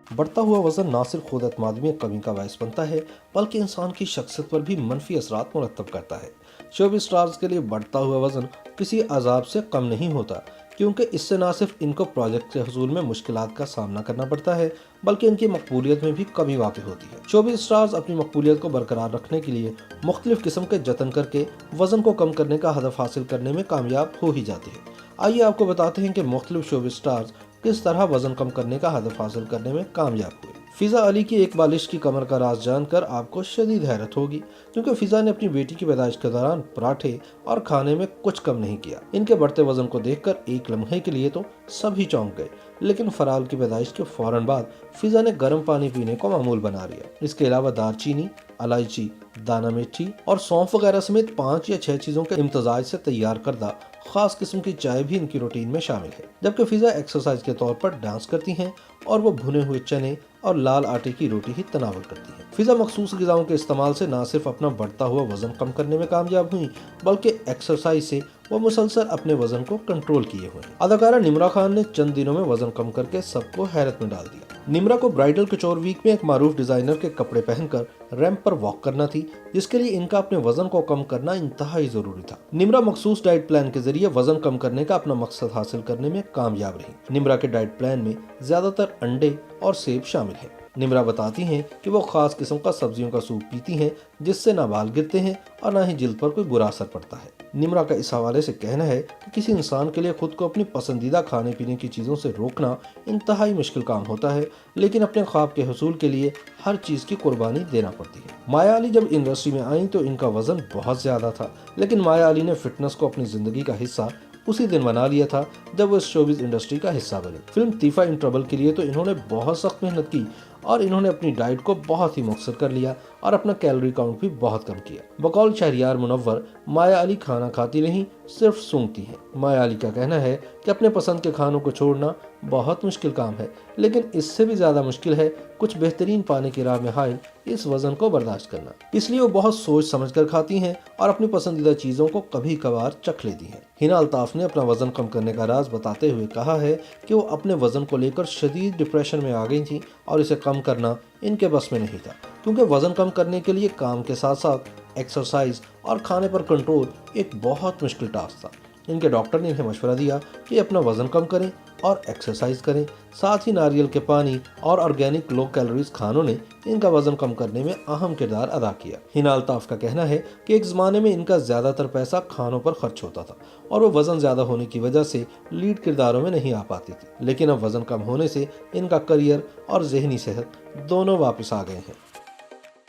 बढ़ता हुआ वजन न सिर्फ खुद एतमादी में कमी का बायस बनता है, बल्कि इंसान की शख्सियत पर भी मनफी असरात मुरतब करता है। शोबी स्टार्स के लिए बढ़ता हुआ वजन किसी अजाब से कम नहीं होता, क्योंकि इससे न सिर्फ इनको प्रोजेक्ट के हसूल में मुश्किलात का सामना करना पड़ता है, बल्कि इनकी मकबूलियत में भी कमी वाक़ होती है। शोबी स्टार्स अपनी मकबूलियत को बरकरार रखने के लिए मुख्तलिफ किस्म के जतन करके वजन को कम करने का हदफ हासिल करने में कामयाब हो ही जाते हैं। आइए आपको बताते हैं कि मुख्तलिफ शोबी स्टार्स किस तरह वजन कम करने का हदफ हासिल करने में कामयाब हुए। फिजा अली की एक बालिश की कमर का राज जानकर आपको शदीद हैरत होगी, क्योंकि फिजा ने अपनी बेटी की पैदाइश के दौरान पराठे और खाने में कुछ कम नहीं किया। इनके बढ़ते वजन को देखकर एक लम्हे के लिए तो सभी चौंक गए, लेकिन फराल की पैदाइश के फौरन बाद फिजा ने गर्म पानी पीने को मामूल बना लिया। इसके अलावा दालचीनी, इलायची, दाना मेथी और सौंफ वगैरह समेत 5 या 6 चीजों के इम्तजाज से तैयार करदा खास किस्म की चाय भी इनकी रूटीन में शामिल है। जबकि फिजा एक्सरसाइज के तौर पर डांस करती हैं और वो भुने हुए चने और लाल आटे की रोटी ही तनावल करती हैं। फिजा मखसूस ग़िज़ाओं के इस्तेमाल से न सिर्फ अपना बढ़ता हुआ वजन कम करने में कामयाब हुई, बल्कि एक्सरसाइज से वो मुसलसल अपने वजन को कंट्रोल किए हुए हैं। अदाकारा निम्रा खान ने चंद दिनों में वजन कम करके सबको हैरत में डाल दिया। निम्रा को ब्राइडल कचौर वीक में एक मारूफ डिजाइनर के कपड़े पहनकर रैंप पर वॉक करना थी, जिसके लिए इनका अपने वजन को कम करना इंतहाई जरूरी था। निम्रा मखसूस डाइट प्लान के जरिए वजन कम करने का अपना मकसद हासिल करने में कामयाब रही। निम्रा के डाइट प्लान में ज्यादातर अंडे और सेब शामिल है। निम्रा बताती हैं कि वो खास किस्म का सब्जियों का सूप पीती हैं, जिससे ना बाल गिरते हैं और ना ही जिल्द पर कोई बुरा असर पड़ता है। निम्रा का इस हवाले से कहना है कि किसी इंसान के लिए खुद को अपनी पसंदीदा खाने पीने की चीज़ों से रोकना इंतहाई मुश्किल काम होता है, लेकिन अपने ख्वाब के हसूल के लिए हर चीज़ की कुर्बानी देना पड़ती है। माया अली जब इंडस्ट्री में आई तो इनका वजन बहुत ज़्यादा था, लेकिन माया अली ने फिटनेस को अपनी ज़िंदगी का हिस्सा उसी दिन बना लिया था जब वो शोबिज इंडस्ट्री का हिस्सा बने। फिल्म तीफा इन ट्रबल के लिए तो इन्होंने बहुत सख्त मेहनत की और इन्होंने अपनी डाइट को बहुत ही मुख्तसर कर लिया और अपना कैलोरी काउंट भी बहुत कम किया। बकौल शहरियार मुनव्वर, माया अली खाना खाती नहीं, सिर्फ सूंघती हैं। माया अली का कहना है कि अपने पसंद के खानों को छोड़ना बहुत मुश्किल काम है, लेकिन इससे भी ज्यादा मुश्किल है कुछ बेहतरीन पाने की राह में हायल इस वजन को बर्दाश्त करना। इसलिए वो बहुत सोच समझ कर खाती हैं और अपनी पसंदीदा चीजों को कभी कभार चख लेती हैं। हिना अल्ताफ ने अपना वजन कम करने का राज बताते हुए कहा है कि वो अपने वजन को लेकर शदीद डिप्रेशन में आ गई थी और इसे कम करना इनके बस में नहीं था, क्योंकि वजन कम करने के लिए काम के साथ साथ एक्सरसाइज और खाने पर कंट्रोल एक बहुत मुश्किल टास्क था। इनके डॉक्टर ने इन्हें मशवरा दिया कि अपना वजन कम करें और एक्सरसाइज करें। साथ ही नारियल के पानी और ऑर्गेनिक लो कैलोरीज खानों ने इनका वजन कम करने में अहम किरदार अदा किया। हिना अल्ताफ का कहना है कि एक ज़माने में इनका ज़्यादातर पैसा खानों पर खर्च होता था और वो वजन ज़्यादा होने की वजह से लीड किरदारों में नहीं आ पाती थी, लेकिन अब वजन कम होने से इनका करियर और जहनी सेहत दोनों वापस आ गए हैं।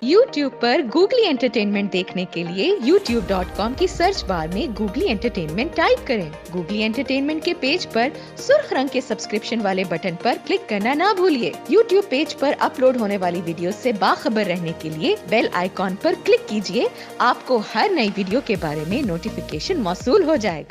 YouTube पर गूगली एंटरटेनमेंट देखने के लिए youtube.com की सर्च बार में गूगली एंटरटेनमेंट टाइप करें। गूगली एंटरटेनमेंट के पेज पर सुर्ख रंग के सब्सक्रिप्शन वाले बटन पर क्लिक करना ना भूलिए। YouTube पेज पर अपलोड होने वाली वीडियो से बाखबर रहने के लिए बेल आइकॉन पर क्लिक कीजिए। आपको हर नई वीडियो के बारे में नोटिफिकेशन मौसूल हो जाएगा।